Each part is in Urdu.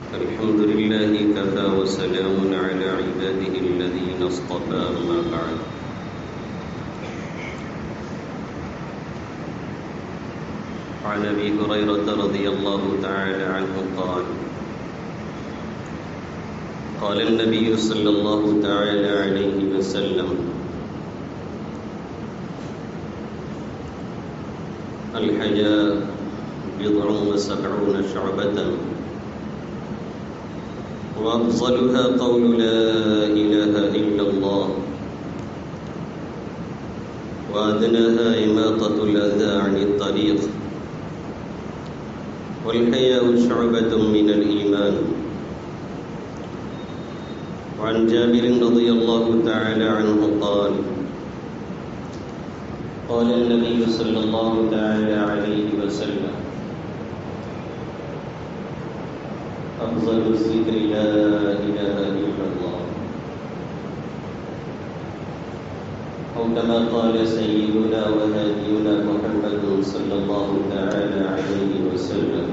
الحمد لله كفى وسلام على عباده الذين اصطفى أما بعد عن أبي هريرة رضي الله تعالى عنه قال النبي صلى الله تعالى عليه وسلم الحياء بضع وسبعون شعبة وأفضلها قول لا إله إلا الله وأدناها إماطة الأذى عن الطريق والحياء شعبة من الإيمان. وعن جابر رضي الله تعالى عنه قال النبي صلى الله تعالى عليه وسلم أفضل الذكر لا إله إلا الله أو كما قال سيدنا وهادينا محمد صلى الله تعالى عليه وسلم.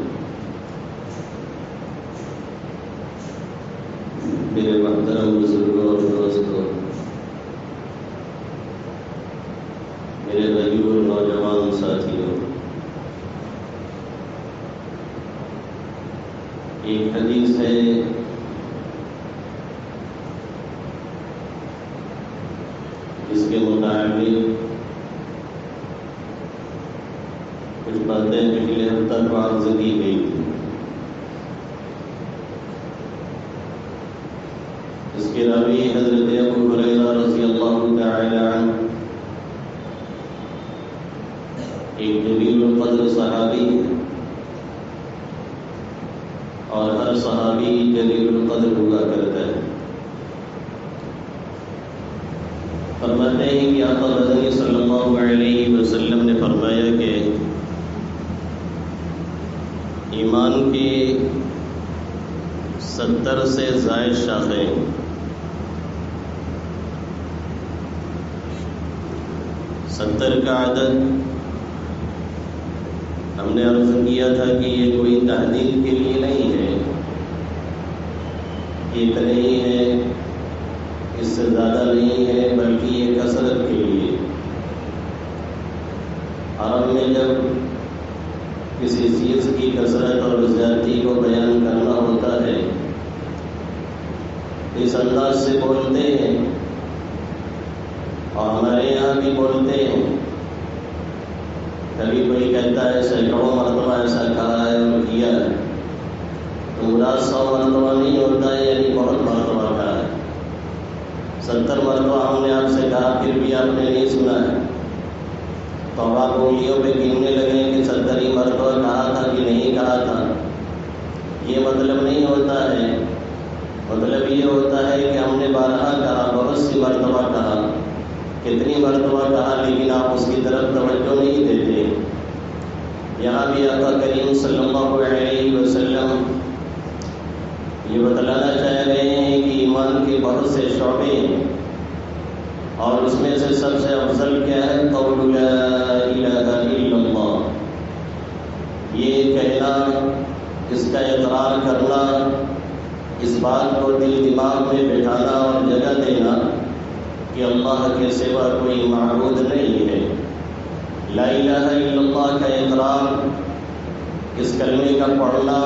میرے محترم بزرگوں اور دوستوں، میرے بھائیوں اور نوجوان ساتھیوں، ایک حدیث ہے جس کے متعلق کچھ باتیں پچھلے ہفتہ کو عرض کی گئی تھی. اس کے راوی حضرت ابو ہریرہ رضی اللہ تعالی عنہ ایک جلیل القدر صحابی ہے، اور ہر صحابی جلیل القدر ہوا کرتا ہے. فرماتے ہیں کہ آقا مدنی صلی اللہ علیہ وسلم نے فرمایا کہ ایمان کی 70 سے زائد شاخیں، 70 کا عدد ہم نے عرض کیا تھا کہ یہ کوئی تعدیل کے لیے نہیں ہے کہ اتنے ہی ہے، اس سے زیادہ نہیں ہے، بلکہ یہ کثرت کے لیے. عرب میں جب کسی چیز کی کثرت اور زیادتی کو بیان کرنا ہوتا ہے اس انداز سے بولتے ہیں، اور ہمارے یہاں بھی بولتے ہیں. کبھی کوئی کہتا ہے سینکڑوں مرتبہ ایسا کہا ہے اور کیا ہے، تو مراد 100 مرتبہ نہیں ہوتا ہے، یعنی بہت مرتبہ کہا ہے. 70 مرتبہ ہم نے آپ سے کہا پھر بھی آپ نے نہیں سنا ہے، تو اب آپ انگلیوں پہ گننے لگیں کہ 70 ہی مرتبہ کہا تھا کہ نہیں کہا تھا. یہ مطلب نہیں ہوتا ہے. مطلب یہ ہوتا ہے کہ ہم نے بارہا کہا، بہت سی مرتبہ کہا، کتنی مرتبہ کہا، لیکن آپ اس کی طرف توجہ نہیں دیتے. یہاں بھی آقا کریم صلی اللہ علیہ وسلم یہ بتلانا چاہ رہے ہیں کہ ایمان کے بہت سے شعبے ہیں، اور اس میں سے سب سے افضل کیا ہے؟ قول لا الہ الا اللہ. یہ کہنا، اس کا اقرار کرنا، اس بات کو دل دماغ میں بٹھانا اور جگہ دینا کہ اللہ کے سوا کوئی معبود نہیں ہے. لا الہ الا اللہ کا اقرار، اس کلمے کا پڑھنا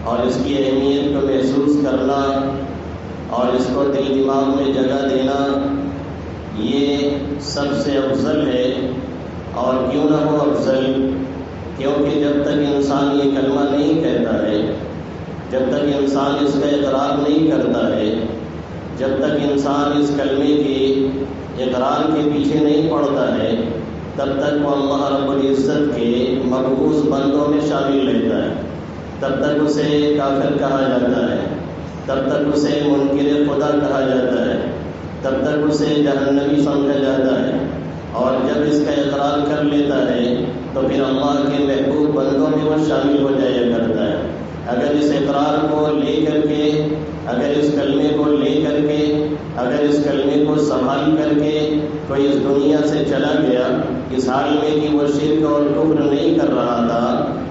اور اس کی اہمیت کو محسوس کرنا اور اس کو دل دماغ میں جگہ دینا، یہ سب سے افضل ہے. اور کیوں نہ ہو افضل؟ کیونکہ جب تک انسان یہ کلمہ نہیں کہتا ہے، جب تک انسان اس کا اقرار نہیں کرتا ہے، جب تک انسان اس کلمے کے اقرار کے پیچھے نہیں پڑتا ہے، تب تک وہ اللہ رب العزت کے مقبوض بندوں میں شامل رہتا ہے. تب تک اسے کافر کہا جاتا ہے، تب تک اسے منکر خدا کہا جاتا ہے، تب تک اسے جہنمی سمجھا جاتا ہے. اور جب اس کا اقرار کر لیتا ہے تو پھر اللہ کے محبوب بندوں میں وہ شامل ہو جایا کرتا ہے. اگر اس اقرار کو لے کر کے، اگر اس کلمے کو لے کر کے، اگر اس کلمے کو سنبھال کر کے کوئی اس دنیا سے چلا گیا اس حال میں کہ وہ شرک اور کفر نہیں کر رہا تھا،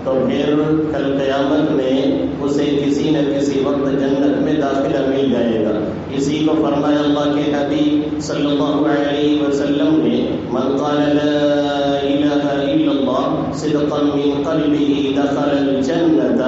تو پھر کل قیامت میں اسے کسی نہ کسی وقت جنت میں داخلہ مل جائے گا۔ اسی کو فرمایا اللہ کے حبیب صلی اللہ علیہ وسلم نے، من قال لا الہ الا اللہ صدقا من قلبہ دخل الجنت،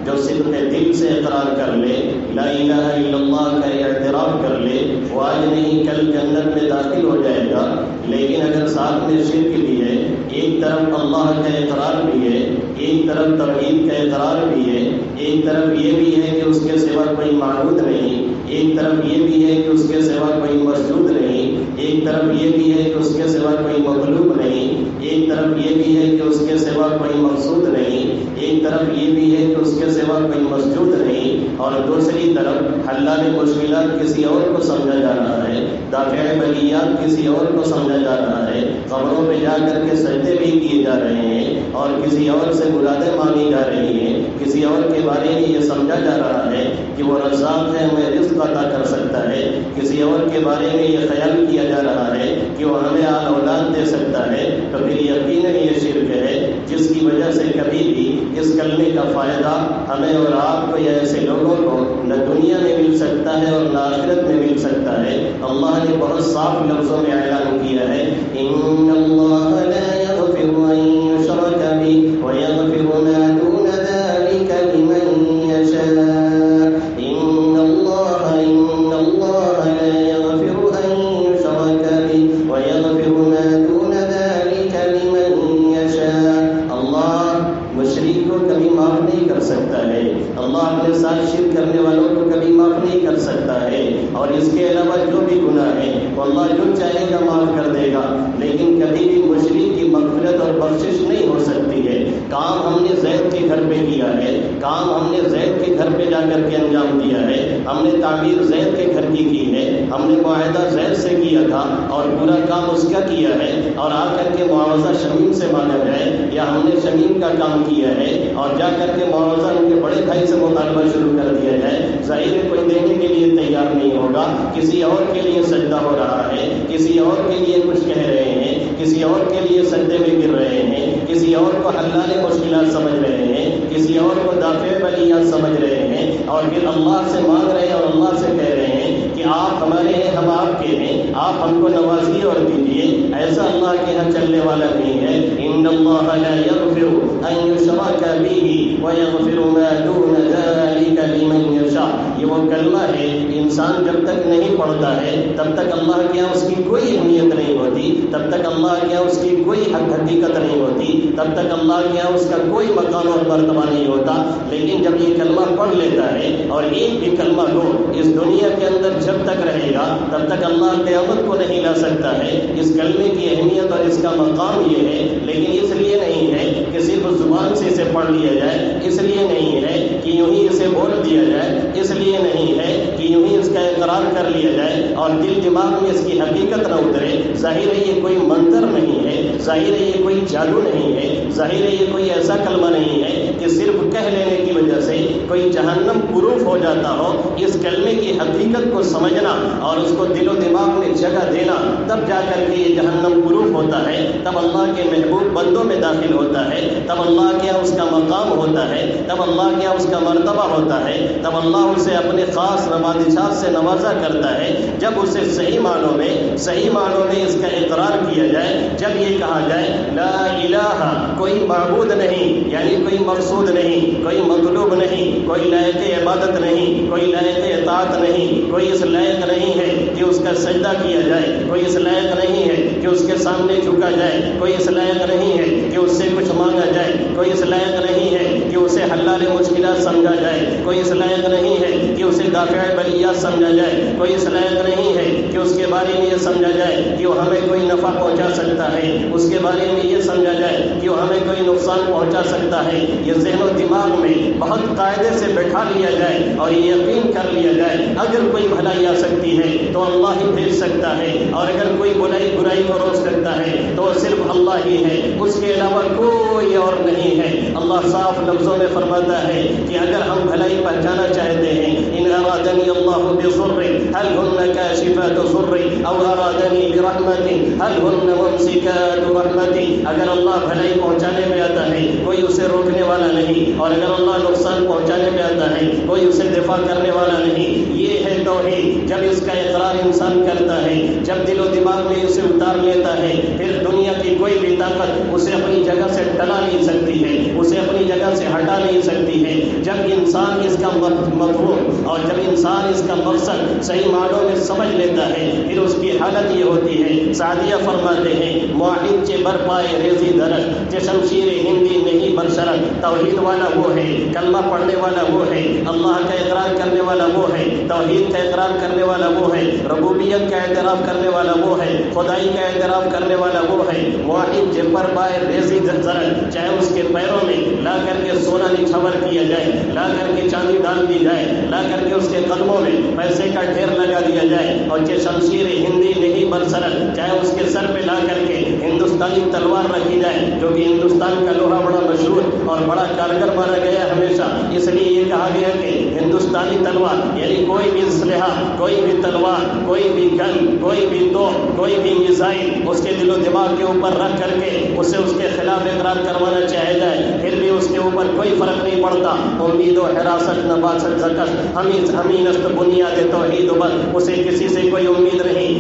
جو صدق دل سے اقرار کر لے، لا الہ الا اللہ کا اعتراف کر لے، وہ آج نہیں کل جنت میں داخل ہو جائے گا۔ لیکن اگر ساتھ میں شرک بھی ہے، ایک طرف اللہ کا اقرار بھی ہے، ایک طرف توحید کا اقرار بھی ہے، ایک طرف یہ بھی ہے کہ اس کے سوا کوئی معبود نہیں، ایک طرف یہ بھی ہے کہ اس کے سوا کوئی مسجود نہیں، ایک طرف یہ بھی ہے کہ اس کے سوا کوئی مطلوب نہیں، ایک طرف یہ بھی ہے کہ اس کے سوا کوئی مقصود نہیں، ایک طرف یہ بھی ہے کہ اس کے سوا کوئی مسجود نہیں، اور دوسری طرف حلال مشکلات کسی اور کو سمجھا جا رہا ہے، دافع بلیات کسی اور کو سمجھا جا رہا ہے، قبروں پہ جا کر کے سجدے بھی کیے جا رہے ہیں، اور کسی اور سے مرادیں مانگی جا رہی ہیں، کسی اور کے بارے میں یہ سمجھا جا رہا ہے کہ وہ رزاق ہے، ہمیں رزق عطا کر سکتا ہے، کسی اور کے بارے میں یہ خیال کیا جا رہا ہے کہ وہ ہمیں آل اولاد دے سکتا ہے، تو پھر یقیناً یہ شرک ہے، جس کی وجہ سے کبھی بھی اس کلمے کا فائدہ ہمیں اور آپ کو یا ایسے لوگوں کو نہ دنیا میں مل سکتا ہے اور نہ آخرت میں مل سکتا ہے۔ اللہ نے بہت صاف لفظوں میں اعلان کیا ہے، ان اللہ لا یغفر ان یشرک بہ ویغفر ما دون ذلک لمن یشاء، ان اللہ لا یغفر ان یشرک بہ ویغفر ما دون ذلک لمن یشاء۔ اللہ مشرک کو کبھی معاف نہیں کر سکتا ہے، اللہ اپنے ساتھ شرک کرنے والوں کو کبھی معاف نہیں کر سکتا ہے، اور اس کے علاوہ جو بھی گناہ ہے وہ اللہ جو چاہے گا معاف کر دے گا، لیکن کبھی بھی مشرک کی مغفرت اور بخشش نہیں ہو سکتی ہے۔ کام ہم نے زید کے گھر پہ کیا ہے، کام ہم نے زید کے گھر پہ جا کر کے انجام دیا ہے، ہم نے تعمیر زید کے گھر کی ہے، ہم نے معاہدہ زید سے کیا تھا اور پورا کام اس کا کیا ہے، اور آ کر کے معاوضہ شمیم سے مانگا جائے، یا ہم نے شمیم کا کام کیا ہے اور جا کر کے معاوضہ ان کے بڑے بھائی سے مطالبہ شروع کر دیا جائے، ظاہر ہے کوئی دینے کے لیے تیار نہیں ہوگا، کسی اور کے لیے سجدہ ہو رہا ہے، کسی اور کے لیے کچھ کہہ رہے ہیں، کسی اور کے لیے سجدے میں گر رہے ہیں، کسی اور کو حلال مشکلات سمجھ رہے ہیں، کسی اور کو دافع بلیات سمجھ رہے ہیں، اور پھر اللہ سے مانگ رہے ہیں اور اللہ سے کہہ رہے ہیں کہ آپ ہمارے ہیں، ہم آپ کے ہیں، آپ ہم کو نوازیے اور دیجیے۔ ایسا اللہ کے یہاں چلنے والا نہیں ہے۔ ان اللہ لا یغفر ان یشرک بہ ویغفر ما دون ذلک لمن یشاء، یہ وہ کلمہ ہے انسان جب تک نہیں پڑھتا ہے تب تک اللہ کے یہاں اس کی کوئی اہمیت نہیں ہوتی، تب تک اللہ کے یہاں اس کی کوئی حقیقت نہیں ہوتی، تب تک اللہ کے یہاں اس کا کوئی مقام اور مرتبہ نہیں ہوتا۔ لیکن جب یہ کلمہ پڑھ لیتا ہے، اور ایک بھی کلمہ کو اس دنیا کے اندر جب تک رہے گا تب تک اللہ قیامت کو نہیں لا سکتا ہے۔ اس کلمے کی اہمیت اور اس کا مقام یہ ہے، لیکن اس لیے نہیں ہے کہ صرف زبان سے اسے پڑھ لیا جائے، اس لیے نہیں ہے کہ یوں ہی اسے بول دیا جائے، اس لیے نہیں ہے کہ یوں ہی اس کا اقرار کر لیا جائے اور دل دماغ میں اس کی حقیقت نہ اترے۔ ظاہر ہے یہ کوئی منتر نہیں ہے، ظاہر ہے یہ کوئی جادو نہیں ہے، ظاہر ہے یہ کوئی ایسا کلمہ نہیں ہے کہ صرف کہہ لینے کی وجہ سے کوئی جہنم پروف ہو جاتا ہو۔ اس کلمے کی حقیقت کو سمجھنا اور اس کو دل و دماغ میں جگہ دینا، تب جا کر کے یہ جہنم پروف ہوتا ہے، تب اللہ کے محبوب بندوں میں داخل ہوتا ہے، تب اللہ کے یہاں اس کا مقام ہوتا ہے، تب اللہ کے یہاں اس کا مرتبہ ہوتا ہے، تب اللہ اسے اپنے خاص نوازشات سے نوازا کرتا ہے۔ جب اسے صحیح معنوں میں اس کا اقرار کیا جائے، جب یہ کہا جائے لا الہ، کوئی معبود نہیں، یعنی کوئی مقصود نہیں، کوئی مطلوب نہیں، کوئی لائق عبادت نہیں، کوئی لائق اطاعت نہیں، کوئی اس لائق نہیں ہے کہ اس کا سجدہ کیا جائے، کوئی اس لائق نہیں ہے کہ اس کے سامنے جھکا جائے، کوئی اس لائق نہیں ہے کہ اس سے کچھ مانگا جائے، کوئی اس لائق نہیں ہے کہ اسے حلال مشکلات سمجھا جائے، کوئی اس لائق نہیں ہے کہ اسے دافع بلیات سمجھا جائے، کوئی اس لائق نہیں ہے کہ اس کے بارے میں یہ سمجھا جائے کہ وہ ہمیں کوئی نفع پہنچا سکتا ہے، اس کے بارے میں یہ سمجھا جائے کہ وہ ہمیں کوئی نقصان پہنچا سکتا ہے۔ یہ ذہن و دماغ میں بہت قاعدے سے بٹھا لیا جائے اور یہ یقین کر لیا جائے اگر کوئی بھلائی آ سکتی ہے تو اللہ ہی بھیج سکتا ہے، اور اگر کوئی برائی کو روک سکتا ہے تو صرف اللہ ہی ہے، اس کے علاوہ کوئی اور نہیں ہے۔ اللہ صاف لفظوں میں فرماتا ہے کہ اگر ہم بھلائی پہنچانا چاہتے ہیں، ان أرادني الله بضر هل هن كاشفات ضري أو أرادني برحمة هل هن ممسكات رحمتي. اگر اللہ بھلائی پہنچانے میں آتا ہے کوئی اسے روکنے والا نہیں، اور اگر اللہ نقصان پہنچانے میں آتا ہے کوئی اسے دفاع کرنے والا نہیں. یہ ہے توحید. جب اس کا اقرار انسان کرتا ہے، جب دل و دماغ میں اسے اتار لیتا ہے، پھر دنیا کی کوئی بھی طاقت اسے اپنی جگہ سے ٹلا نہیں سکتی ہے، اسے اپنی جگہ سے ہٹا نہیں سکتی ہے. جب انسان اس کا مفہوم اور جب انسان اس کا مقصد صحیح معنوں میں سمجھ لیتا ہے، پھر اس کی حالت یہ ہوتی ہے. سعدیہ فرماتے ہیں موحد چے بر پائے ریزی درخت چے شمشیر ہندی نہیں برشرت. توحید والا وہ ہے، کلمہ پڑھنے والا وہ ہے، اللہ کا اقرار کرنے والا وہ ہے، توحید کا اقرار کرنے والا وہ ہے، ربوبیت کا اعتراف کرنے والا وہ ہے، خدائی کا اعتراف کرنے والا وہ ہے. موحد چے بر پائے ریزی درخت، چاہے اس کے پیروں میں لا کر کے سونا نچھاور کیا جائے، لا کر کے چاندی ڈال دی جائے، لا کر کے اس کے قدموں میں پیسے کا ڈھیر لگا دیا جائے، اور چے شمشیر ہندی نہیں برسرت، چاہے اس کے سر پہ لا کر کے ہندوستانی تلوار رکھی جائے، جو کہ ہندوستان کا لوہا بڑا مشہور اور بڑا کارگر مانا گیا ہمیشہ. اس لیے یہ کہا گیا کہ ہندوستانی تلوار یعنی کوئی بھی اسلحہ، کوئی بھی تلوار، کوئی بھی گن، کوئی بھی توپ، کوئی بھی میزائل اس کے دل و دماغ کے اوپر رکھ کر کے اسے اس کے خلاف اقرار کروانا چاہے جائے، پھر بھی اس کے اوپر کوئی فرق نہیں پڑتا. امید و حراست نباست زکست ہمیں نست بنیاد توحید و بس. اسے کسی سے کوئی امید نہیں،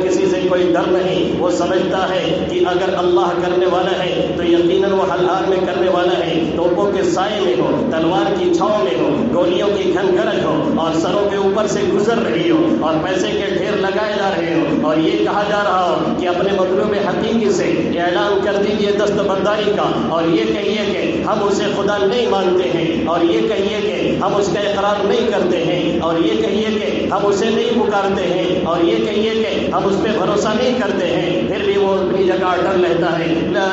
کسی سے کوئی ڈر نہیں. وہ سمجھتا ہے کہ اگر اللہ کرنے والا ہے تو یقیناً وہ حلحال میں کرنے والا ہے. توپوں کے سائے میں ہو، تلوار کی چھاؤں میں ہو، گولیوں کی گھن گرج ہو، اور سروں کے اوپر سے گزر رہی ہو، اور پیسے کے ڈھیر لگائے جا رہے ہو، اور یہ کہا جا رہا ہو کہ اپنے مطلوب حقیقی سے اعلان کر دیجئے دستبرداری کا، اور یہ کہیے کہ ہم اسے خدا نہیں مانتے ہیں، اور یہ کہیے کہ ہم اس کا اقرار نہیں کرتے ہیں، اور یہ کہیے کہ ہم اسے نہیں پکارتے ہیں، اور یہ کہیے کہ ہم اس پہ بھروسہ نہیں کرتے ہیں، پھر بھی وہ اپنی جگہ اٹل رہتا ہے. لا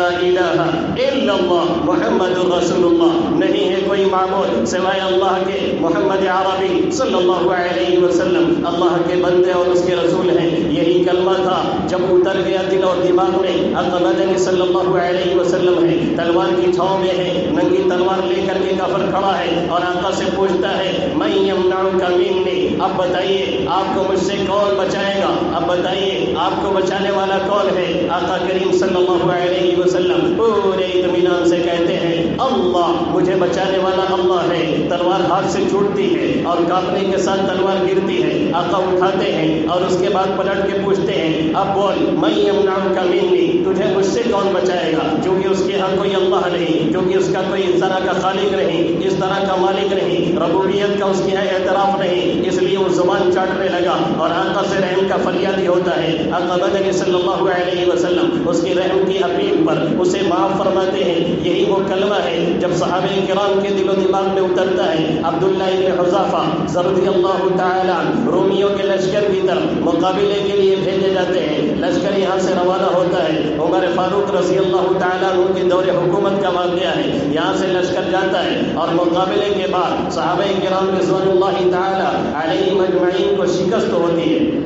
الہ الا اللہ محمد رسول اللہ. نہیں ہے کوئی معبود سوائے اللہ کے، محمد عربی صلی اللہ علیہ وسلم اللہ کے بندے اور اس کے رسول ہیں. یہی کلمہ تھا جب اتر گیا دل اور دماغ میں. آقا مدنی صلی اللہ علیہ وسلم ہے، تلوار کی چھاؤں میں ہے، ننگی تلوار لے کر کے کافر کھڑا ہے، اور آقا سے پوچھتا ہے من یمنعک منی. اب بتائیے آپ کو مجھ سے کون بچائے گا؟ اب بتائیے آپ کو بچانے والا کون ہے؟ آقا کریم صلی اللہ علیہ وسلم پورے اطمینان سے کہتے ہیں اللہ، مجھے بچانے والا اللہ ہے. تلوار ہاتھ سے چھوٹتی ہے اور کانپنے کے ساتھ تلوار گرتی ہے. آقا اٹھاتے ہیں اور اس کے بعد پلٹ کے پوچھتے ہیں اب بول من یمنعک منی، تجھے مجھ سے کون بچائے گا؟ کیونکہ اس کے ہاں کوئی اللہ نہیں، کیونکہ اس کا کوئی اس طرح کا خالق نہیں، اس طرح کا مالک نہیں، ربوبیت کا اس کے یہاں اعتراف نہیں. اس لیے وہ زبان چاٹنے لگا اور آقا سے رحم کا فریاد ہی ہوتا ہے. آقا مدنی صلی اللہ علیہ وسلم اس کی رحم کی اپیل پر اسے معاف فرماتے ہیں. یہی وہ کلمہ ہے جب صحابہ کرام کے دل و دماغ میں اترتا ہے. عبداللہ ابن حذافہ رضی اللہ تعالیٰ رومیوں کے لشکر کی طرف مقابلے کے لیے بھیجے جاتے ہیں. لشکر یہاں سے روانہ ہوتا ہے. عمر فاروق رضی اللہ تعالیٰ عنہ کے دور حکومت کا واقعہ ہے. یہاں سے لشکر جاتا ہے اور مقابلے کے بعد صحابہ کرام رضوان اللہ تعالیٰ علیہم اجمعین کو شکست ہوتی ہے.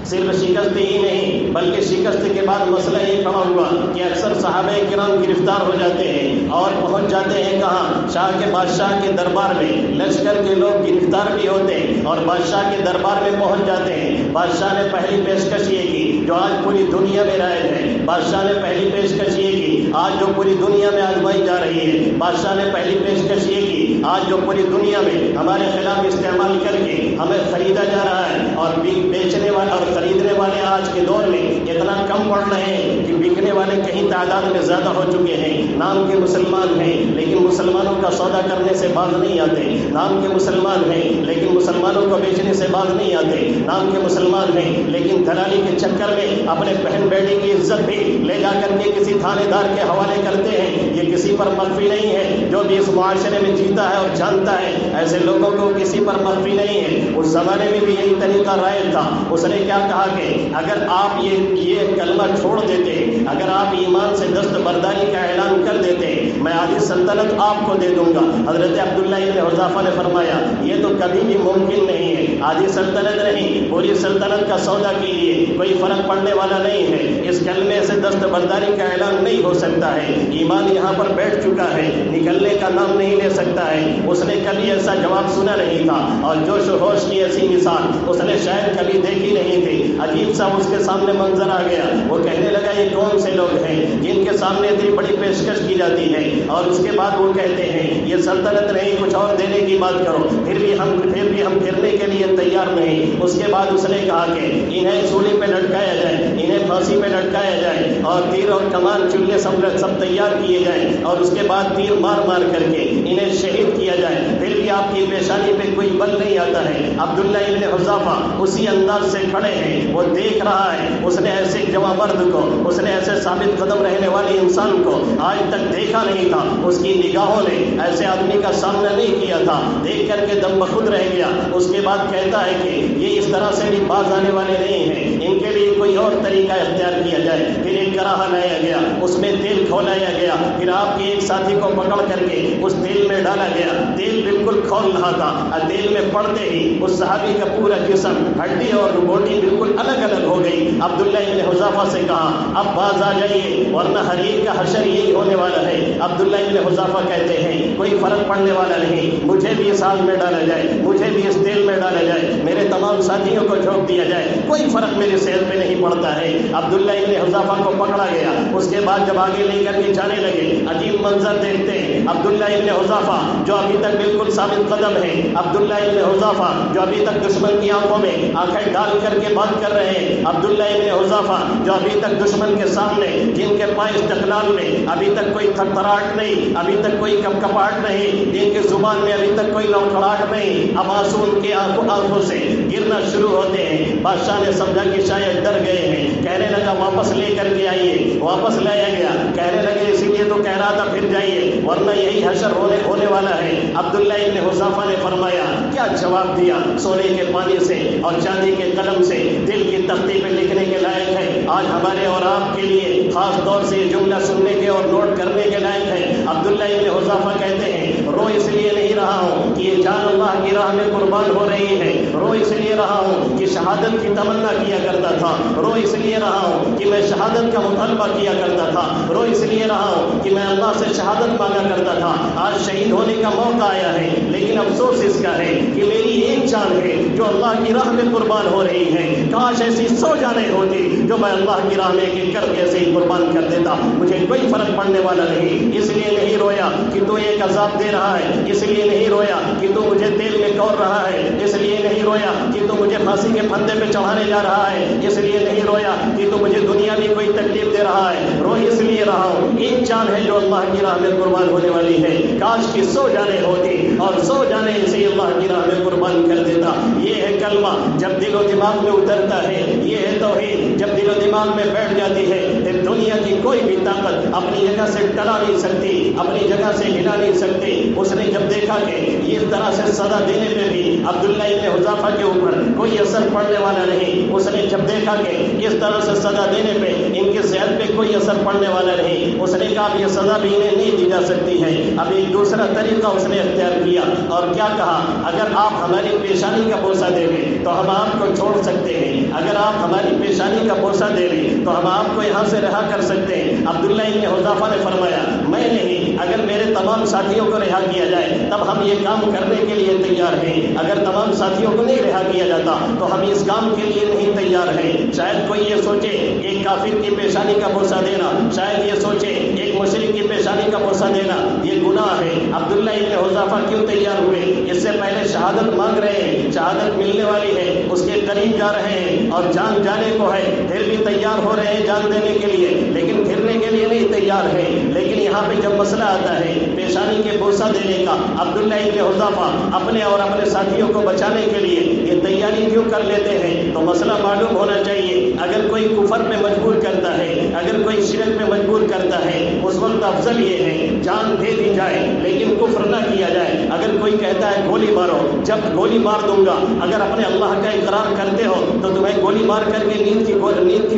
صرف شکست ہی نہیں بلکہ شکست کے بعد مسئلہ یہ کھڑا ہوا کہ اکثر صحابہ کرام گرفتار ہو جاتے ہیں اور پہنچ جاتے ہیں کہاں؟ شاہ کے بادشاہ کے دربار میں. لشکر کے لوگ گرفتار بھی ہوتے ہیں اور بادشاہ کے دربار میں پہنچ جاتے ہیں. بادشاہ نے پہلی پیشکش یہ کی جو آج پوری دنیا میں رائج ہے. بادشاہ نے پہلی پیشکش یہ کی آج جو پوری دنیا میں آزمائی جا رہی ہے. بادشاہ نے پہلی پیشکش یہ کی آج جو پوری دنیا میں ہمارے خلاف استعمال کر کے ہمیں خریدا جا رہا ہے. اور بیچنے والا اور خریدنے والے آج کے دور میں اتنا کم پڑ رہے ہیں کہ بکنے والے کہیں تعداد میں زیادہ ہو چکے ہیں. نام کے مسلمان ہیں لیکن مسلمانوں کا سودا کرنے سے باز نہیں آتے. نام کے مسلمان ہیں لیکن مسلمانوں کو بیچنے سے باز نہیں آتے. نام کے مسلمان ہیں لیکن دلالی کے چکر میں اپنے بہن بیٹی کی عزت بھی لے جا کر کے کسی تھانے دار کے حوالے کرتے ہیں. یہ کسی پر مخفی نہیں ہے. جو بھی اس معاشرے میں جیتا ہے اور جانتا ہے ایسے لوگوں کو کسی پر مخفی نہیں ہے. اس زمانے میں بھی یہی طریقہ رائج تھا. اس نے کیا کہا کہ اگر آپ یہ کلمہ چھوڑ دیتے، اگر آپ ایمان سے دستبرداری کا اعلان کر دیتے، میں آدھی سلطنت آپ کو دے دوں گا۔ حضرت عبداللہ ابن حذافہ نے فرمایا یہ تو کبھی بھی ممکن نہیں ہے، آدھی سلطنت نہیں پوری سلطنت کا سودا کیجیے، کوئی فرق پڑنے والا نہیں ہے، اس کلمے سے دستبرداری کا اعلان نہیں ہو سکتا ہے، ایمان یہاں پر بیٹھ چکا ہے، نکلنے کا نام نہیں لے سکتا ہے۔ اس نے کبھی ایسا جواب سنا نہیں تھا، اور جوش و ہوش کی ایسی مثال اس نے شاید کبھی دیکھی نہیں تھی۔ عجیب سا اس کے سامنے منظر آ گیا، وہ کہنے لگا یہ کون سے لوگ ہیں جن کے سامنے اتنی بڑی پیشکش کی جاتی ہے، اور اس کے بعد وہ کہتے ہیں یہ سلطنت نہیں کچھ اور دینے کی بات کرو، پھر بھی ہم پھرنے کے لیے تیار نہیں۔ اس کے بعد اس نے کہا کہ انہیں سولی پہ لٹکایا جائے، انہیں پھانسی پہ لٹکایا جائے، اور تیر اور کمان چلے سب تیار کیے جائیں، اور اس کے بعد تیر مار مار کر کے انہیں شہید کیا جائے، پھر بھی آپ کی پیشانی پہ کوئی بل نہیں آتا ہے۔ عبداللہ ابن حذافہ اسی انداز سے کھڑے ہیں، وہ دیکھ رہا ہے، اس نے ایسے جوان مرد کو، اس نے ایسے ثابت قدم رہنے والے انسان کو آج تک دیکھا نہیں تھا، اس کی نگاہوں نے ایسے آدمی کا سامنا نہیں کیا تھا، دیکھ کر کے دم بخود رہ گیا۔ اس کے بعد کہتا ہے کہ یہ اس طرح سے بھی باز آنے والے نہیں ہیں، ان کے لیے کوئی اور طریقہ اختیار کیا جائے۔ پھر ایک کڑاہا لایا گیا، اس میں تیل کھولایا گیا، پھر آپ کے ایک ساتھی کو پکڑ کر کے اس تیل میں ڈالا گیا، تیل بالکل کھول رہا تھا، اور تیل میں پڑتے ہی اس صحابی کا پورا جسم ہڈی اور بوٹی بالکل الگ الگ ہو گئی۔ عبداللہ ابن حذافہ سے کہا اب باز آ جائیے ورنہ حریر کا حشر یہی ہونے والا ہے۔ عبداللہ ابن حذافہ کہتے ہیں کوئی فرق پڑنے والا نہیں، مجھے بھی اس آگ میں ڈالا جائے، مجھے بھی اس تیل میں ڈالا جائے، میرے تمام ساتھیوں کو جھونک دیا جائے، کوئی فرق میری صحت پہ نہیں پڑتا ہے۔ عبداللہ ابن حذافہ کو پکڑا گیا، اس کے بعد جب آگے لے کر کے جانے لگے، عجیب منظر دیکھتے ہیں، عبداللہ ابن حذافہ جو ابھی تک بالکل ثابت قدم ہے، عبداللہ ابن حذافہ جو ابھی تک دشمن کی آنکھوں میں آنکھیں ڈال کر کے بات کر رہے ہیں، عبداللہ ابن حذافہ جو ابھی تک دشمن کے سامنے، جن کے پائے استقلال میں ابھی تک کوئی تھرتھراہٹ نہیں، ابھی تک کوئی کپکپاہٹ نہیں، جن کی زبان میں ابھی تک کوئی لڑکھڑاہٹ نہیں، اب آنسو ان کے آنکھوں سے گرنا شروع ہوتے ہیں۔ بادشاہ نے سمجھا کہ شاید ڈر گئے ہیں، کہنے لگا واپس لے کر کے آئیے، واپس لایا گیا، کہنے لگے اسی لیے تو کہہ رہا تھا پھر جائیے ورنہ یہی حشر ہونے والا ہے۔ عبداللہ ابن حذافہ نے فرمایا کیا جواب دیا، سونے کے پانی سے اور چاندی کے قلم سے دل کی تختی پہ لکھنے کے لائق ہے۔ آج ہمارے اور آپ کے لیے خاص طور سے یہ جملہ سننے کے اور نوٹ کرنے کے لائق ہے۔ عبداللہ ابن حذافہ کہتے ہیں رو اس لیے نہیں رہا ہوں کہ یہ جان اللہ کی راہ میں قربان ہو رہی ہے، رو اس لیے رہا ہوں کہ شہادت کی تمنا کیا کرتا تھا، رو اس لیے رہا ہوں کہ میں شہادت کا مطالبہ کیا کرتا تھا، رو اس لیے رہا ہوں کہ میں اللہ سے شہادت مانگا کرتا تھا۔ آج شہید ہونے کا موقع آیا ہے، لیکن افسوس اس کا ہے کہ میری ایک جان ہے جو اللہ کی راہ میں قربان ہو رہی ہے، کاش ایسی 100 جانیں ہوتی جو میں اللہ کی راہ میں ایک کر کے ایسے ہی قربان کر دیتا، مجھے کوئی فرق پڑنے والا نہیں۔ اس لیے نہیں رویا کہ تو ایک عذاب دے رہا ہے، اس لیے نہیں رویا کہ تو مجھے تیل میں کور رہا ہے، اس لیے نہیں رویا کہ تو مجھے پھانسی کے پھندے پہ چڑھانے جا رہا ہے، اس لیے نہیں رویا کہ تو مجھے دنیا میں کوئی تکلیف دے رہا ہے، رو اس لیے رہا ہوں ایک جان ہے جو اللہ کی راہ میں قربان ہونے والی ہے، کاش کی 100 جانیں ہوتی اور 100 جانیں اسے اللہ کی راہ میں قربان کر دیتا۔ یہ ہے کلمہ جب دل و دماغ میں اترتا ہے، یہ ہے توحید جب دل و دماغ میں بیٹھ جاتی ہے، پھر دنیا کی کوئی بھی طاقت اپنی جگہ سے ٹلا نہیں سکتی، اپنی جگہ سے ہلا نہیں سکتی۔ اس نے جب دیکھا کہ اس طرح سے سزا دینے پہ بھی عبداللہ ابن حذافہ کے اوپر کوئی اثر پڑنے والا نہیں، اس نے جب دیکھا کہ اس طرح سے سزا دینے پہ ان کی صحت پہ کوئی اثر پڑنے والا نہیں، اس نے کہا اب یہ سزا بھی انہیں نہیں دی جا سکتی ہے۔ اب ایک دوسرا طریقہ اس نے اختیار کیا اور کیا کہا اگر آپ ہماری پیشانی کا بوسہ دے دیں تو ہم آپ کو چھوڑ سکتے ہیں، اگر آپ ہماری پیشانی کا بوسہ دے دیں تو ہم آپ کو یہاں سے رہا کر سکتے ہیں۔ عبداللہ ابن حذافہ نے فرمایا میں نہیں، اگر میرے تمام ساتھیوں کو رہا کیا جائے تب ہم یہ کام کرنے کے لیے تیار ہیں، اگر تمام ساتھیوں کو نہیں رہا کیا جاتا تو ہم اس کام کے لیے نہیں تیار ہیں۔ شاید کوئی یہ سوچے ایک کافر کی پیشانی کا بوسہ دینا، شاید یہ سوچے ایک مشرک کی پیشانی کا بوسہ دینا یہ گناہ ہے۔ عبداللہ ابن حذافہ کیوں تیار ہوئے؟ اس سے پہلے شہادت مانگ رہے ہیں، شہادت ملنے والی ہے، اس کے قریب جا رہے ہیں اور جان جانے کو ہے، پھر بھی تیار ہو رہے ہیں جان دینے کے لیے، لیکن پھرنے کے لیے نہیں تیار ہے۔ لیکن یہاں پہ جب مسئلہ آتا ہے پیشانی کے بوسہ دینے کا، عبداللہ ابن حذافہ اپنے اور اپنے ساتھیوں کو بچانے کے لیے یہ تیاری کیوں کر لیتے ہیں؟ تو مسئلہ معلوم ہونا چاہیے۔ اگر کوئی کفر پہ مجبور کرتا ہے، اگر کوئی شرک پہ مجبور کرتا ہے، اس وقت افضل یہ ہے جان دے دی جائے لیکن کفر نہ کیا جائے۔ اگر کوئی کہتا ہے گولی مارو، جب گولی مار دوں دوں گا. اگر اپنے اللہ کا اقرار کرتے ہو تو تمہیں گولی مار کر کے نیند کی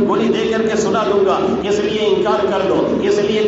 گولی دے کر کے سلا دوں گا. اس لیے انکار کر دو, اس لیے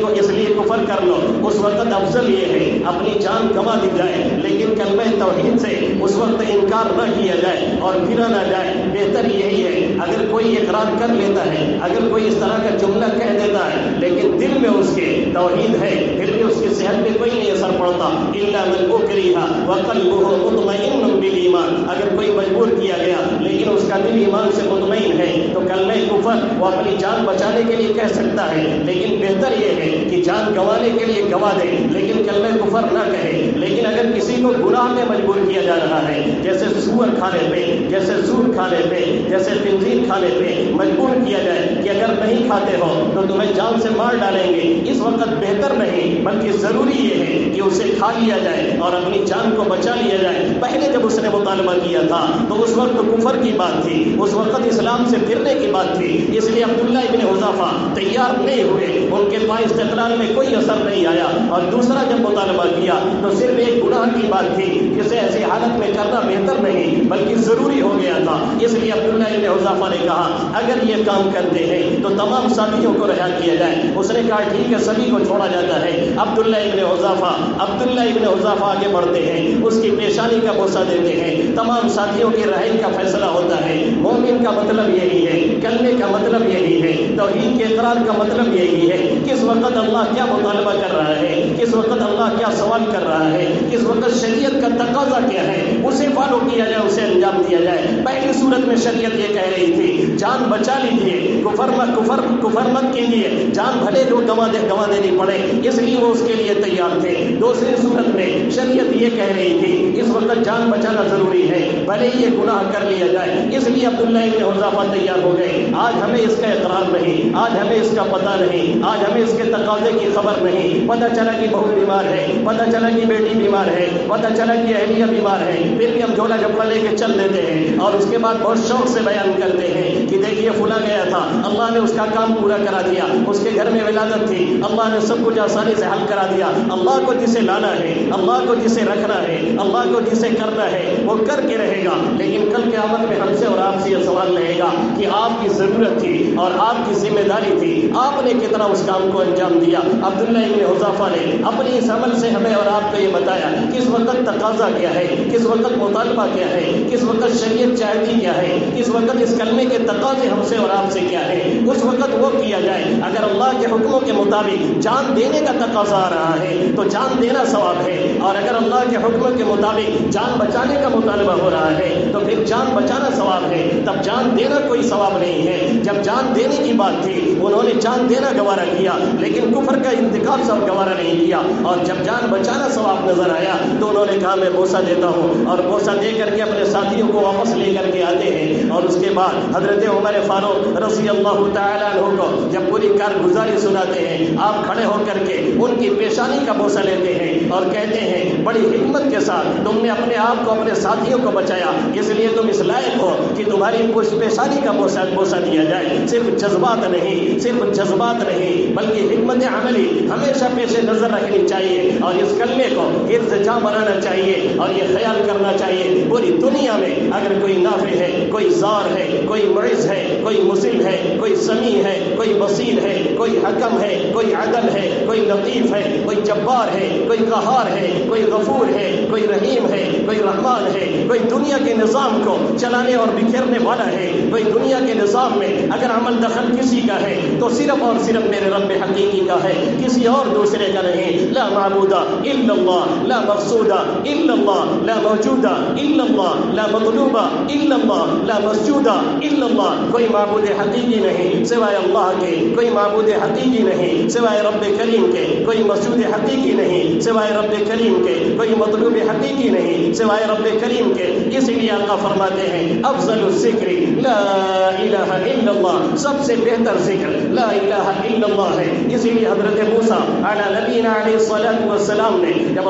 کفر کر لو. اس وقت افضل یہ ہے اپنی جان گنوا دی جائے لیکن کلمہ توحید سے اس وقت انکار نہ کیا جائے اور پھرا نہ جائے. بہتر یہی ہے اگر کوئی اقرار کر لیتا ہے, اگر کوئی اس طرح کا جملہ کہہ دیتا ہے لیکن دل میں اس کے توحید ہے, پھر بھی اس کی صحت پہ کوئی نہیں اثر پڑتا. الا من اکرہ وقلبہ مطمئن بالایمان, اگر کوئی مجبور کیا گیا لیکن اس کا دل ایمان سے مطمئن ہے تو کلمہ کفر وہ اپنی جان بچانے کے لیے کہہ سکتا ہے. لیکن بہتر یہ ہے کہ جان گنوانے کے لیے گنوا دے لیکن کلمہ کفر نہ کہے. لیکن اگر کسی کو گناہ میں مجبور کیا جا رہا ہے, جیسے سور کھانے پہ, جیسے سود کھانے پہ, جیسے خنزیر کھانے پہ مجبور کیا جائے کہ اگر نہیں کھاتے ہو تو تمہیں جان سے مار ڈالیں گے, اس وقت بہتر نہیں بلکہ ضروری یہ ہے کہ اسے کھا لیا جائے اور اپنی جان کو بچا لیا جائے. پہلے جب اس نے مطالبہ کیا تھا تو اس وقت کفر کی بات تھی, اس وقت اسلام سے پھرنے کی بات تھی. اس لیے عبداللہ ابن حذافہ تیار نہیں ہوئے, ان کے پاس استقلال میں کوئی اثر نہیں آیا. اور دوسرا جب مطالبہ کیا تو صرف ایک گناہ کی بات تھی جسے ایسی حالت میں کرنا بہتر نہیں بلکہ ضروری ہو گیا تھا. اس لیے عبداللہ ابن حذافہ نے کہا اگر یہ کام کرتے ہیں تو تمام ساتھیوں کو رہا کیا جائے. اس نے کہا ٹھیک ہے, سبھی کو چھوڑا جاتا ہے. عبداللہ ابن حذافہ آگے بڑھتے ہیں, اس کی پیشانی کا بوسہ دیتے ہیں, تمام ساتھیوں کی رہائی کا فیصلہ ہوتا ہے. مومن کا مطلب یہی ہے, کلمے کا مطلب یہی ہے, توحید کے اقرار کا مطلب یہی ہے. کس وقت اللہ کیا مطالبہ کر رہا ہے, کس وقت اللہ کیا سوال کر رہا ہے, کس وقت شریعت کا تقاضا کیا ہے, اسے فالو کیا جائے, اسے انجام دیا جائے. پہلی صورت میں شریعت یہ کہہ رہی تھی جان بچا لیجیے, کفر مت کیجیے, جان بھلے جو گنوا دینی پڑے, اس لیے وہ اس کے لیے تیار تھے. دوسری صورت میں شریعت یہ کہہ رہی تھی اس وقت جان بچانا ضروری ہے بھلے یہ گناہ کر لیا جائے, اس لیے عبداللہ ابن حذافہ تیار ہو گئے. آج ہمیں اس کا اقرار نہیں, آج ہمیں اس کا پتہ نہیں, آج ہمیں اس کے تقاضے کی خبر نہیں. پتہ چلا کہ بہو بیمار ہے, پتہ چلا کہ بیٹی بیمار ہے, پتہ چلا کہ اہلیہ بیمار ہے, پھر بھی ہم جھولا جھپڑا لے کے چل دیتے ہیں اور اس کے بعد بہت شوق سے بیان کرتے ہیں کہ دیکھیے فلاں گیا تھا, اللہ نے اس کا کام پورا کرا دیا, اس کے گھر میں ولادت تھی, اللہ نے سب کچھ آسانی سے حل کرا دیا. اللہ کو جسے لانا ہے, اللہ کو جسے رکھنا ہے, اللہ کو جسے کرنا ہے وہ کر کے رہے گا. لیکن کل قیامت میں ہم سے اور آپ سے یہ سوال رہے گا کہ آپ کی ضرورت تھی اور آپ کی ذمہ داری تھی, آپ نے کتنا اس کام کو انجام دیا. عبداللہ ابن حذافہ نے اپنی اس عمل سے ہمیں اور آپ کو یہ بتایا کس وقت تقاضا کیا ہے, کس وقت مطالبہ کیا ہے, کس وقت شریعت چاہتی کیا ہے, کس وقت اس کلمے کے تقاضے ہم سے اور آپ سے کیا ہے, اس وقت وہ کیا جائے. اگر اللہ کے حکموں کے مطابق جان دینے کا تقاضا آ رہا ہے تو جان دینا ثواب ہے, اور اگر اللہ کے حکموں کے مطابق جان بچانے کا مطالبہ ہو رہا ہے تو پھر جان بچانا ثواب ہے, تب جان دینا کوئی ثواب نہیں ہے. جب جان دینے کی بات تھی انہوں نے جان دینا گوارا کیا لیکن کفر کا انتقام سب گوارا نہیں کیا, اور جب جان بچانا ثواب نظر آیا تو انہوں نے کہا میں بوسہ دیتا ہوں, اور بوسہ دے کر کے اپنے ساتھیوں کو واپس لے کر کے آتے ہیں. اور اس کے بعد حضرت عمر فاروق رضی اللہ تعالیٰ عنہ کو جب پوری کارگزاری سناتے ہیں, آپ کھڑے ہو کر کے ان کی پیشانی کا بوسہ لیتے ہیں اور کہتے ہیں بڑی حکمت کے ساتھ تم نے اپنے آپ کو اپنے ساتھیوں کو بچایا, اس لیے تم اس لائق ہو کہ تمہاری پیشانی کا بوسہ دیا جائے. صرف جذبات نہیں بلکہ حکمت عملی ہمیشہ پیش نظر رکھنی چاہیے, اور اس کلمے کو حفظ جاں بنانا چاہیے, اور یہ خیال کرنا چاہیے پوری دنیا میں اگر کوئی نافع ہے, کوئی زار ہے, کوئی معز ہے, کوئی مسل ہے, کوئی سمیع ہے, کوئی بصیر ہے, کوئی حکم ہے, کوئی عدل ہے, کوئی لطیف ہے, کوئی جبار ہے, کوئی قہار ہے, کوئی غفور ہے, کوئی رحیم ہے, کوئی رحمان ہے, کوئی دنیا کے نظام کو چلانے اور بکھیرنے والا ہے, کوئی دنیا کے نظام میں اگر عمل دخل کسی کا ہے تو صرف اور صرف میرے رب حقیقی کا ہے, کسی اور دوسرے کا نہیں. لا معبود الا اللہ, لا مقصود الا اللہ, لا موجود الا اللہ, لا مطلوب الا اللہ, لا مسجود الا اللہ. کوئی معبود حقیقی نہیں سوائے اللہ کے, کوئی معبود حقیقی نہیں سوائے رب کریم کے, کوئی مسجود حقیقی نہیں سوائے رب کریم کے, کوئی مطلوب حقیقی نہیں سوائے رب کریم کے. اس لیے آقا فرماتے ہیں افضل الذکر لا الہ الا اللہ, سب سے بہتر ذکر لا الہ الا اللہ ہے. اسی لیے حضرت موسیٰ علی نبینا علیہ الصلوۃ والسلام نے جب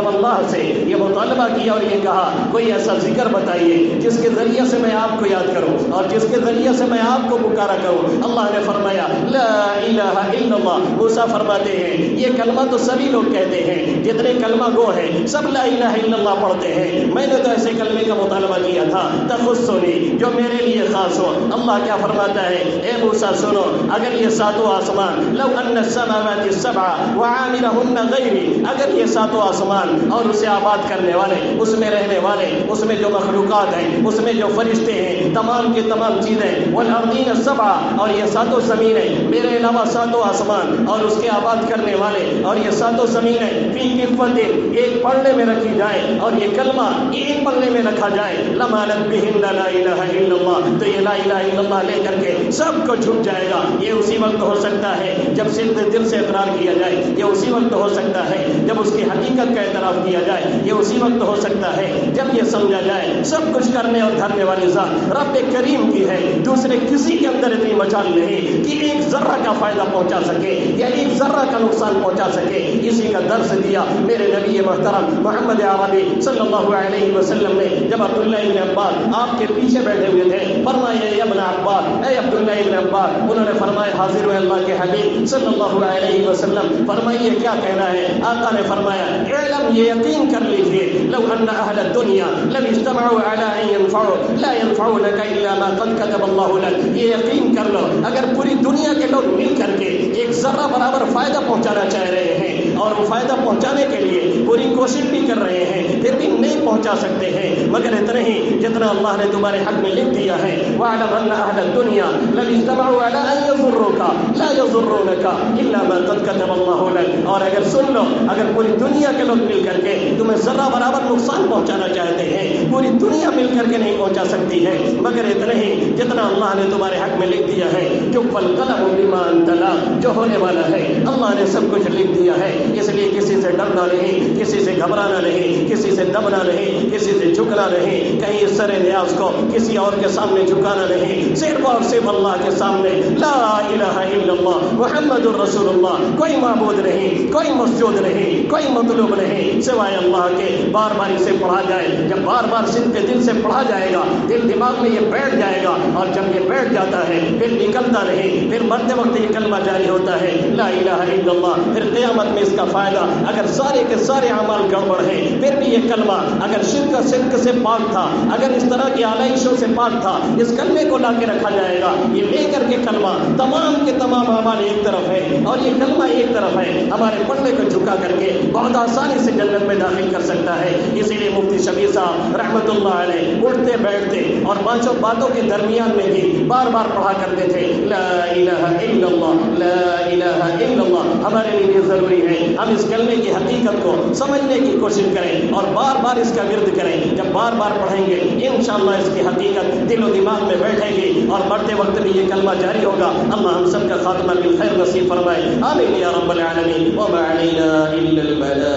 اللہ سے یہ مطالبہ کیا اور یہ کہا کہا کوئی ایسا ذکر بتائیے جس کے ذریعے سے میں آپ کو یاد کروں اور جس کے ذریعے سے میں آپ کو پکارا کروں. اللہ نے فرمایا لا الہ الا اللہ. موسیٰ فرماتے ہیں یہ کلمہ تو سبھی لوگ کہتے ہیں، جتنے کلمہ گو ہیں سب لا الہ الا اللہ پڑھتے ہیں، میں نے تو ایسے کلمے کا مطالبہ کیا تھا تخصنی، جو میرے لیے خاص ہو. اللہ کیا فرماتا ہے، اے موسیٰ سنو، اگر یہ ساتوں آسمان لو ان السماوات السبع وعامرهن غیری، اگر یہ ساتوں آسمان اور اسے آباد کرنے والے، اس میں رہنے والے، اس میں جو مخلوقات ہیں، اس میں جو فرشتے ہیں، تمام کے تمام چیزیں، والارضین السبع، اور یہ ساتوں زمینیں، میرے علاوہ ساتوں آسمان اور اس کے آباد کرنے والے، اور یہ ساتوں زمینیں فی کفت، ایک پلڑے میں رکھی جائے اور یہ کلمہ ایک پلڑے میں رکھا جائے، لمالت بہن لا الہ الا اللہ، تو یہ لا الہ الا اللہ لے کر کے سب کو جھک جائے گا. یہ اسی وقت ہو سکتا ہے جب صرف دل سے اقرار کیا جائے، یہ اسی وقت ہو سکتا ہے جب اس کی حقیقت کا اعتراف کیا جائے، یہ اسی وقت ہو سکتا ہے جب یہ سمجھا جائے سب کچھ کرنے اور دھرنے والی ذات رب کریم کی ہے، دوسرے کسی کے اندر اتنی مچال نہیں کہ ایک ذرہ کا فائدہ پہنچا سکے یا ایک ذرہ کا نقصان پہنچا سکے. اسی کا درس دیا میرے نبی محترم محمد عربی صلی اللہ علیہ وسلم نے جب عبداللہ ابن عباس آپ کے پیچھے بیٹھے ہوئے تھے. فرمایا یا ابن عباس، اے عبداللہ ابن عباس. انہوں نے فرمایا حاضر ہوئے اللہ کے حبیب صلی اللہ علیہ وسلم، فرمائیے کیا کہنا ہے. آقا نے فرمایا اعلم، یہ یقین کر لیجیے، لو ان اہل الدنیا لم اجتمعوا على ان ينفعوا لا ينفعونك الا ما قد كتب الله لك. یہ یقین کر لو اگر پوری دنیا کے لوگ مل کر کے ایک ذرہ برابر فائدہ پہنچانا چاہ رہے ہیں اور وہ فائدہ پہنچانے کے لیے پوری کوشش بھی کر رہے ہیں پھر بھی نہیں پہنچا سکتے ہیں مگر اتنے ہی جتنا اللہ نے تمہارے حق میں لکھ دیا ہے. وَاعْلَمْ أَنَّ أَهْلَ الدُّنْيَا لَمْ اجْتَمَعُوا عَلَىٰ أَن يَضُرُّوكَ لَا يَضُرُّونَكَ إِلَّا مَا قَدْ كَتَبَ اللَّهُ لَكَ. اور اگر سن لو اگر پوری دنیا کے لوگ مل کر کے تمہیں ذرہ برابر نقصان پہنچانا چاہتے ہیں، پوری دنیا مل کر کے نہیں پہنچا سکتی ہے مگر اتنے ہی جتنا اللہ نے تمہارے حق میں لکھ دیا ہے. وَالْقَلَمُ بِمَا أَنزَلَ، جو ہونے والا ہے اللہ نے سب کچھ لکھ دیا ہے. اس لیے کسی سے ڈرنا نہیں، کسی سے گھبرانا نہیں، کسی سے دبنا نہیں، کسی سے جھکنا نہیں، کہیں اس سر نیاز کو کسی اور کے سامنے جھکانا نہیں، صرف اور صرف اللہ کے سامنے لا الہ الا اللہ محمد الرسول اللہ. کوئی معبود نہیں، کوئی مسجود نہیں، کوئی مطلوب نہیں سوائے اللہ کے. بار بار اسے پڑھا جائے، جب بار بار صرف دل سے پڑھا جائے گا دل دماغ میں یہ بیٹھ جائے گا، اور جب یہ بیٹھ جاتا ہے پھر نکلتا نہیں، پھر مرتے وقت یہ کلمہ جاری ہوتا ہے لا الہ الا اللہ. پھر قیامت میں اس کا فائدہ اگر سارے کے سارے اعمال گڑبڑ ہیں پھر بھی یہ کلمہ اگر شرک سے پاک تھا، اگر اس طرح کی آلائشوں سے پاک تھا، اس کلمے کو لا کے رکھا جائے گا. یہ لے کر کے کلمہ تمام کے تمام اعمال ایک طرف ہے اور یہ کلمہ ایک طرف ہے، ہمارے پڑھنے کو جھکا کر کے بہت آسانی سے جنت میں داخل کر سکتا ہے. اسی لیے مفتی شبیر صاحب رحمۃ اللہ علیہ اٹھتے بیٹھتے اور پانچوں باتوں کے درمیان میں بھی بار بار پڑھا کرتے تھے لا الہ الا اللہ لا الہ الا اللہ. ہمارے لیے ضروری ہے ہم اس کلمے کی حقیقت کو سمجھنے کی کوشش کریں اور بار بار اس کا ورد کریں. جب بار بار پڑھیں گے انشاءاللہ اس کی حقیقت دل و دماغ میں بیٹھے گی اور مرتے وقت بھی یہ کلمہ جاری ہوگا. اللہ ہم سب کا خاتمہ بالخیر نصیب فرمائے. آمین یا رب العالمین. وما علینا الا البلاغ.